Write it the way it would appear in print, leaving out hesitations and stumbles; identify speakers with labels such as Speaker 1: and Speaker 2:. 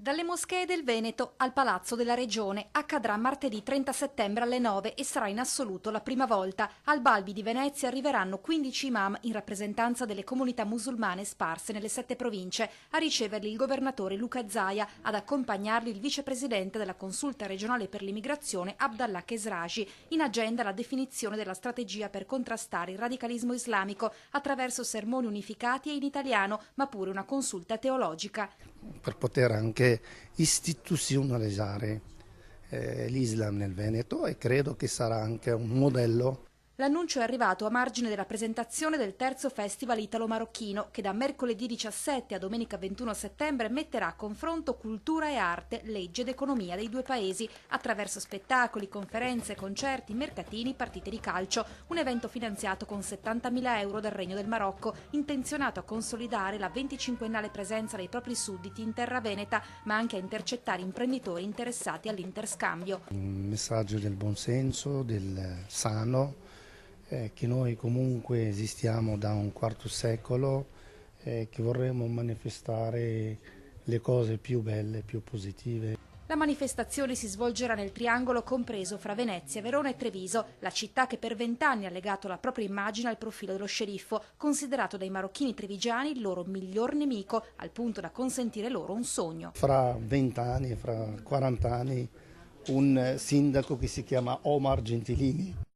Speaker 1: Dalle moschee del Veneto al Palazzo della Regione accadrà martedì 30 settembre alle 9 e sarà in assoluto la prima volta. Al Balbi di Venezia arriveranno 15 imam in rappresentanza delle comunità musulmane sparse nelle 7 province. A riceverli il governatore Luca Zaia, ad accompagnarli il vicepresidente della Consulta regionale per l'immigrazione Abdallah Khesraji. In agenda la definizione della strategia per contrastare il radicalismo islamico attraverso sermoni unificati e in italiano, ma pure una consulta teologica.
Speaker 2: Per poter anche istituzionalizzare l'Islam nel Veneto, e credo che sarà anche un modello.
Speaker 1: L'annuncio è arrivato a margine della presentazione del terzo Festival Italo-Marocchino, che da mercoledì 17 a domenica 21 settembre metterà a confronto cultura e arte, legge ed economia dei due paesi, attraverso spettacoli, conferenze, concerti, mercatini, partite di calcio. Un evento finanziato con 70.000 euro dal Regno del Marocco, intenzionato a consolidare la 25ennale presenza dei propri sudditi in terra veneta, ma anche a intercettare imprenditori interessati all'interscambio.
Speaker 2: Un messaggio del buonsenso, del sano, che noi comunque esistiamo da un quarto secolo, che vorremmo manifestare le cose più belle, più positive.
Speaker 1: La manifestazione si svolgerà nel triangolo compreso fra Venezia, Verona e Treviso, la città che per 20 anni ha legato la propria immagine al profilo dello sceriffo, considerato dai marocchini trevigiani il loro miglior nemico, al punto da consentire loro un sogno.
Speaker 2: Fra 20 anni, fra 40 anni, un sindaco che si chiama Omar Gentilini